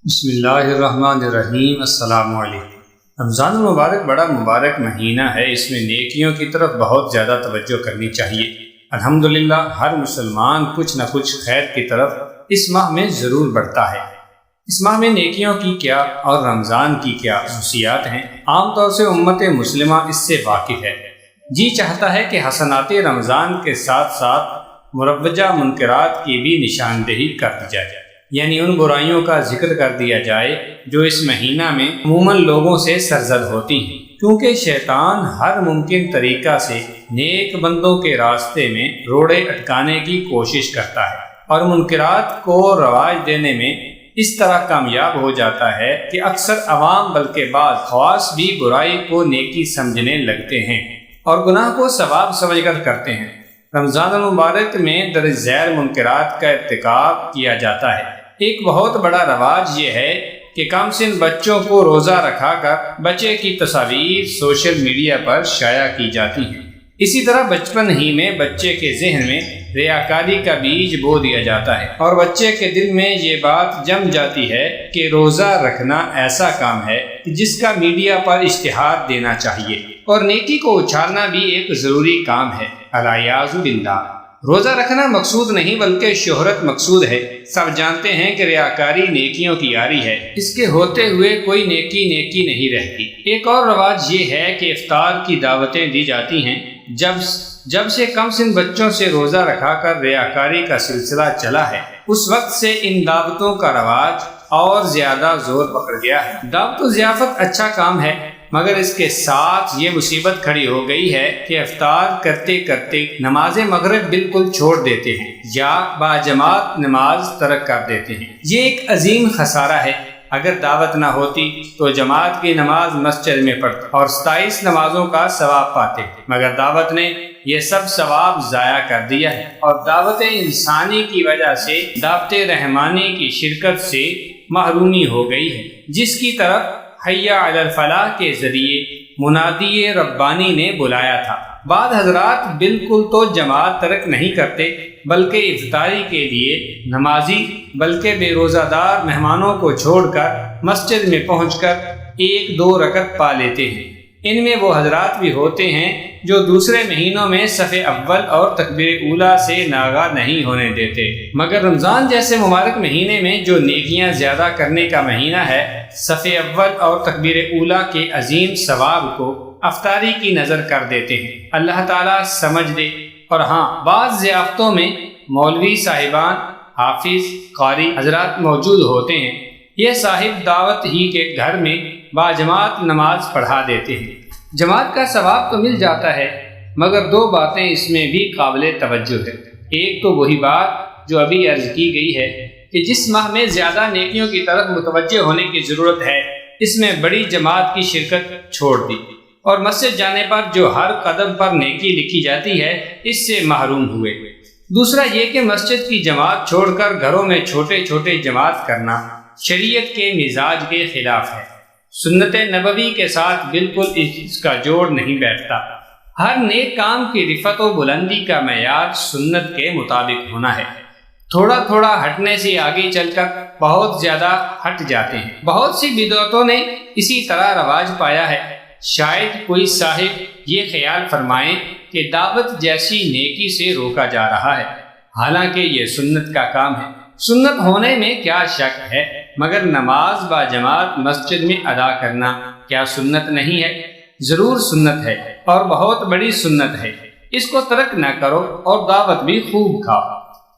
بسم اللہ الرحمن الرحیم۔ السلام علیکم۔ رمضان المبارک بڑا مبارک مہینہ ہے، اس میں نیکیوں کی طرف بہت زیادہ توجہ کرنی چاہیے۔ الحمدللہ ہر مسلمان کچھ نہ کچھ خیر کی طرف اس ماہ میں ضرور بڑھتا ہے۔ اس ماہ میں نیکیوں کی کیا اور رمضان کی کیا خصوصیات ہیں، عام طور سے امت مسلمہ اس سے واقف ہے۔ جی چاہتا ہے کہ حسنات رمضان کے ساتھ ساتھ مروجہ منکرات کی بھی نشاندہی کر دی جائے، یعنی ان برائیوں کا ذکر کر دیا جائے جو اس مہینہ میں عموماً لوگوں سے سرزد ہوتی ہیں، کیونکہ شیطان ہر ممکن طریقہ سے نیک بندوں کے راستے میں روڑے اٹکانے کی کوشش کرتا ہے اور منکرات کو رواج دینے میں اس طرح کامیاب ہو جاتا ہے کہ اکثر عوام بلکہ بعض خواص بھی برائی کو نیکی سمجھنے لگتے ہیں اور گناہ کو ثواب سمجھ کر کرتے ہیں۔ رمضان المبارک میں درج ذیل منکرات کا ارتکاب کیا جاتا ہے۔ ایک بہت بڑا رواج یہ ہے کہ کم سن بچوں کو روزہ رکھا کر بچے کی تصاویر سوشل میڈیا پر شائع کی جاتی ہیں۔ اسی طرح بچپن ہی میں بچے کے ذہن میں ریاکاری کا بیج بو دیا جاتا ہے اور بچے کے دل میں یہ بات جم جاتی ہے کہ روزہ رکھنا ایسا کام ہے جس کا میڈیا پر اشتہار دینا چاہیے اور نیکی کو اچھالنا بھی ایک ضروری کام ہے۔ الیاذ باللہ، روزہ رکھنا مقصود نہیں بلکہ شہرت مقصود ہے۔ سب جانتے ہیں کہ ریاکاری نیکیوں کی یاری ہے، اس کے ہوتے ہوئے کوئی نیکی نہیں رہتی۔ ایک اور رواج یہ ہے کہ افطار کی دعوتیں دی جاتی ہیں۔ جب سے کم سن بچوں سے روزہ رکھا کر ریاکاری کا سلسلہ چلا ہے، اس وقت سے ان دعوتوں کا رواج اور زیادہ زور پکڑ گیا ہے۔ دعوت و ضیافت اچھا کام ہے، مگر اس کے ساتھ یہ مصیبت کھڑی ہو گئی ہے کہ افطار کرتے کرتے نماز مغرب بالکل چھوڑ دیتے ہیں یا باجماعت نماز ترک کر دیتے ہیں۔ یہ ایک عظیم خسارہ ہے۔ اگر دعوت نہ ہوتی تو جماعت کی نماز مسجد میں پڑھتے اور 27 نمازوں کا ثواب پاتے، مگر دعوت نے یہ سب ثواب ضائع کر دیا ہے اور دعوت انسانی کی وجہ سے دعوت رحمانی کی شرکت سے محرومی ہو گئی ہے، جس کی طرف حی علی الفلاح کے ذریعے منادی ربانی نے بلایا تھا۔ بعض حضرات بالکل تو جماعت ترک نہیں کرتے بلکہ افطاری کے لیے نمازی بلکہ بے روزہ دار مہمانوں کو چھوڑ کر مسجد میں پہنچ کر 1-2 رکعت پا لیتے ہیں۔ ان میں وہ حضرات بھی ہوتے ہیں جو دوسرے مہینوں میں صف اول اور تکبیر اولیٰ سے ناگاہ نہیں ہونے دیتے، مگر رمضان جیسے مبارک مہینے میں جو نیکیاں زیادہ کرنے کا مہینہ ہے، صف اول اور تکبیر اولیٰ کے عظیم ثواب کو افطاری کی نظر کر دیتے ہیں۔ اللہ تعالیٰ سمجھ دے۔ اور ہاں، بعض ضیافتوں میں مولوی صاحبان، حافظ، قاری حضرات موجود ہوتے ہیں۔ یہ صاحب دعوت ہی کے گھر میں باجماعت نماز پڑھا دیتے ہیں۔ جماعت کا ثواب تو مل جاتا ہے، مگر 2 باتیں اس میں بھی قابل توجہ ہے۔ ایک تو وہی بات جو ابھی عرض کی گئی ہے کہ جس ماہ میں زیادہ نیکیوں کی طرف متوجہ ہونے کی ضرورت ہے، اس میں بڑی جماعت کی شرکت چھوڑ دی اور مسجد جانے پر جو ہر قدم پر نیکی لکھی جاتی ہے اس سے محروم ہوئے۔ دوسرا یہ کہ مسجد کی جماعت چھوڑ کر گھروں میں چھوٹے چھوٹے جماعت کرنا شریعت کے مزاج کے خلاف ہے۔ سنت نبوی کے ساتھ بالکل اس کا جوڑ نہیں بیٹھتا۔ ہر نیک کام کی رفعت و بلندی کا معیار سنت کے مطابق ہونا ہے۔ تھوڑا تھوڑا ہٹنے سے آگے چل کر بہت زیادہ ہٹ جاتے ہیں۔ بہت سی بدعتوں نے اسی طرح رواج پایا ہے۔ شاید کوئی صاحب یہ خیال فرمائیں کہ دعوت جیسی نیکی سے روکا جا رہا ہے، حالانکہ یہ سنت کا کام ہے۔ سنت ہونے میں کیا شک ہے، مگر نماز باجماعت مسجد میں ادا کرنا کیا سنت نہیں ہے؟ ضرور سنت ہے اور بہت بڑی سنت ہے۔ اس کو ترک نہ کرو اور دعوت بھی خوب کھاؤ،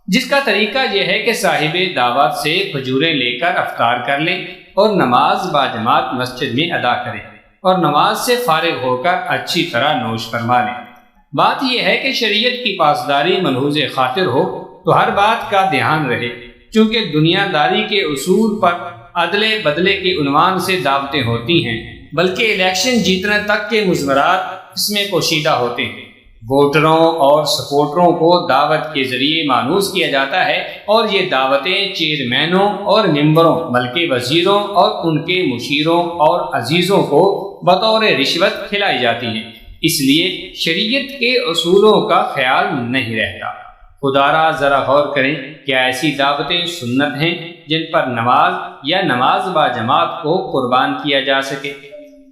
جس کا طریقہ یہ ہے کہ صاحب دعوت سے کھجوریں لے کر افطار کر لیں اور نماز باجماعت مسجد میں ادا کریں اور نماز سے فارغ ہو کر اچھی طرح نوش فرما لیں۔ بات یہ ہے کہ شریعت کی پاسداری ملحوظ خاطر ہو تو ہر بات کا دھیان رہے، چونکہ دنیا داری کے اصول پر عدلے بدلے کے عنوان سے دعوتیں ہوتی ہیں، بلکہ الیکشن جیتنے تک کے مضمرات اس میں پوشیدہ ہوتے ہیں۔ ووٹروں اور سپورٹروں کو دعوت کے ذریعے مانوس کیا جاتا ہے اور یہ دعوتیں چیئرمینوں اور ممبروں بلکہ وزیروں اور ان کے مشیروں اور عزیزوں کو بطور رشوت کھلائی جاتی ہیں۔ اس لیے شریعت کے اصولوں کا خیال نہیں رہتا۔ خدارا ذرا غور کریں کیا ایسی دعوتیں سنت ہیں جن پر نماز یا نماز با جماعت کو قربان کیا جا سکے؟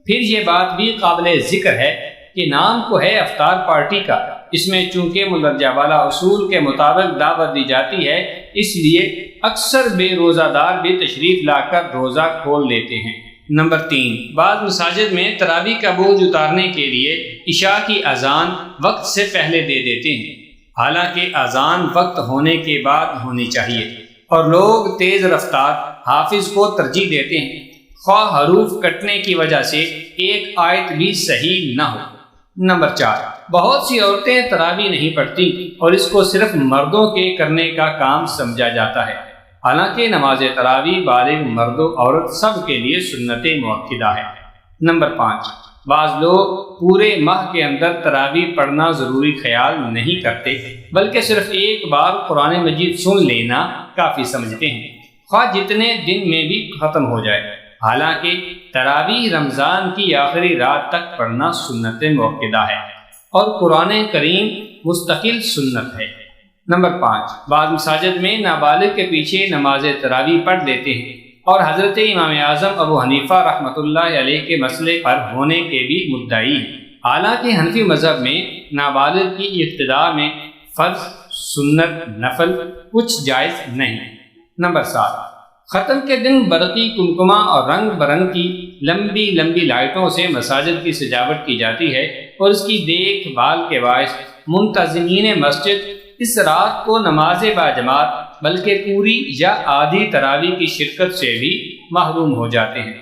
پھر یہ بات بھی قابل ذکر ہے کہ نام کو ہے افطار پارٹی کا، اس میں چونکہ مندرجہ والا اصول کے مطابق دعوت دی جاتی ہے، اس لیے اکثر بے روزہ دار بھی تشریف لا کر روزہ کھول لیتے ہیں۔ نمبر 3، بعض مساجد میں تراویح کا بوجھ اتارنے کے لیے عشاء کی اذان وقت سے پہلے دے دیتے ہیں، حالانکہ اذان وقت ہونے کے بعد ہونی چاہیے، اور لوگ تیز رفتار حافظ کو ترجیح دیتے ہیں، خواہ حروف کٹنے کی وجہ سے ایک آیت بھی صحیح نہ ہو۔ نمبر 4، بہت سی عورتیں تراویح نہیں پڑھتی اور اس کو صرف مردوں کے کرنے کا کام سمجھا جاتا ہے، حالانکہ نماز تراویح بالغ مرد و عورت سب کے لیے سنت مؤکدہ ہے۔ نمبر 5، بعض لوگ پورے ماہ کے اندر تراویح پڑھنا ضروری خیال نہیں کرتے، بلکہ صرف ایک بار قرآن مجید سن لینا کافی سمجھتے ہیں، خواہ جتنے دن میں بھی ختم ہو جائے، حالانکہ تراویح رمضان کی آخری رات تک پڑھنا سنت مؤکدہ ہے اور قرآن کریم مستقل سنت ہے۔ نمبر 5، بعض مساجد میں نابالغ کے پیچھے نماز تراویح پڑھ لیتے ہیں اور حضرت امام اعظم ابو حنیفہ رحمۃ اللہ علیہ کے مسئلے پر ہونے کے بھی مدعی ہیں، حالانکہ حنفی مذہب میں نابالغ کی ابتداء میں فرض، سنت، نفل کچھ جائز نہیں۔ نمبر 7، ختم کے دن برقی کمکما اور رنگ برنگ کی لمبی لمبی لائٹوں سے مساجد کی سجاوٹ کی جاتی ہے اور اس کی دیکھ بھال کے باعث منتظمین مسجد اس رات کو نماز باجماعت بلکہ پوری یا آدھی تراویح کی شرکت سے بھی محروم ہو جاتے ہیں۔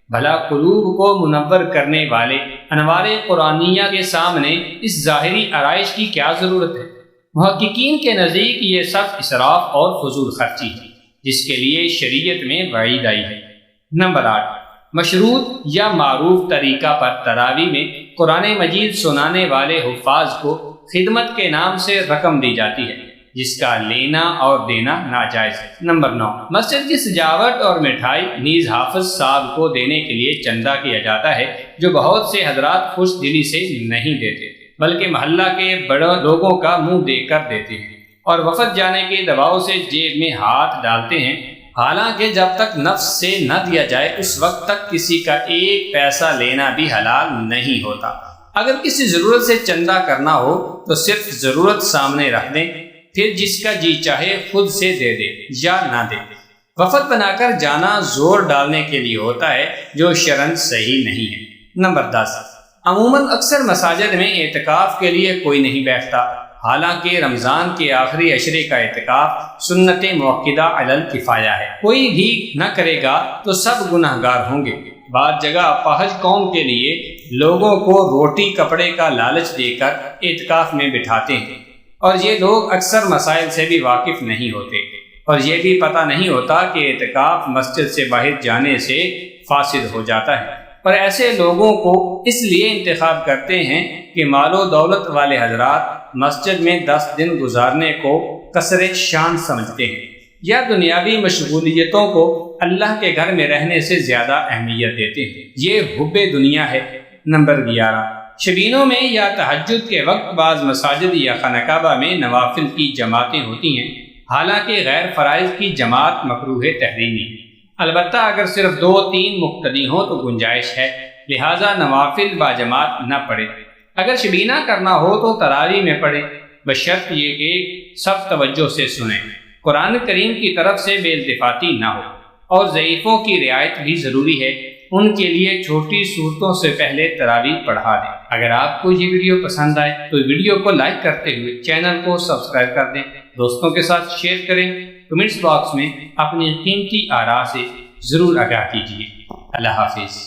بھلا قلوب کو منور کرنے والے انوار قرآنیہ کے سامنے اس ظاہری آرائش کی کیا ضرورت ہے؟ محققین کے نزدیک یہ سب اسراف اور فضول خرچی ہے، جس کے لیے شریعت میں وعید آئی ہے۔ نمبر 8، مشروط یا معروف طریقہ پر تراویح میں قرآن مجید سنانے والے حفاظ کو خدمت کے نام سے رقم دی جاتی ہے، جس کا لینا اور دینا ناجائز ہے۔ نمبر 9، مسجد کی سجاوٹ اور مٹھائی نیز حافظ صاحب کو دینے کے لیے چندہ کیا جاتا ہے، جو بہت سے حضرات خوش دلی سے نہیں دیتے، بلکہ محلہ کے بڑے لوگوں کا منہ دیکھ کر دیتے ہیں اور وفد جانے کے دباؤ سے جیب میں ہاتھ ڈالتے ہیں، حالانکہ جب تک نفس سے نہ دیا جائے اس وقت تک کسی کا ایک پیسہ لینا بھی حلال نہیں ہوتا۔ اگر کسی ضرورت سے چندہ کرنا ہو تو صرف ضرورت سامنے رکھ دیں، پھر جس کا جی چاہے خود سے دے دے یا نہ دے۔ وفد بنا کر جانا زور ڈالنے کے لیے ہوتا ہے، جو شرعاً صحیح نہیں ہے۔ نمبر 10، عموماً اکثر مساجد میں اعتکاف کے لیے کوئی نہیں بیٹھتا، حالانکہ رمضان کے آخری عشرے کا اعتکاف سنت مؤکدہ علی الکفایہ ہے، کوئی بھی نہ کرے گا تو سب گناہ گار ہوں گے۔ بعض جگہ اپاہج قوم کے لیے لوگوں کو روٹی کپڑے کا لالچ دے کر اعتکاف میں بٹھاتے ہیں، اور یہ لوگ اکثر مسائل سے بھی واقف نہیں ہوتے، اور یہ بھی پتہ نہیں ہوتا کہ اعتکاف مسجد سے باہر جانے سے فاسد ہو جاتا ہے، اور ایسے لوگوں کو اس لیے انتخاب کرتے ہیں کہ مال و دولت والے حضرات مسجد میں 10 دن گزارنے کو قصر شان سمجھتے ہیں، یا دنیاوی مشغولیتوں کو اللہ کے گھر میں رہنے سے زیادہ اہمیت دیتے ہیں۔ یہ حب دنیا ہے۔ نمبر 11، شبینوں میں یا تہجد کے وقت بعض مساجد یا خانقاہ میں نوافل کی جماعتیں ہوتی ہیں، حالانکہ غیر فرائض کی جماعت مکروہ تحریمی ہے، البتہ اگر صرف 2-3 مقتدی ہوں تو گنجائش ہے، لہٰذا نوافل با جماعت نہ پڑھے۔ اگر شبینہ کرنا ہو تو تراویح میں پڑھیں، بشرط یہ کہ سب توجہ سے سنیں، قرآن کریم کی طرف سے بے التفاتی نہ ہو، اور ضعیفوں کی رعایت بھی ضروری ہے، ان کے لیے چھوٹی صورتوں سے پہلے تراویح پڑھا دیں۔ اگر آپ کو یہ ویڈیو پسند آئے تو ویڈیو کو لائک کرتے ہوئے چینل کو سبسکرائب کر دیں، دوستوں کے ساتھ شیئر کریں، کمنٹس باکس میں اپنی قیمتی آراء سے ضرور آگاہ کیجیے۔ اللہ حافظ۔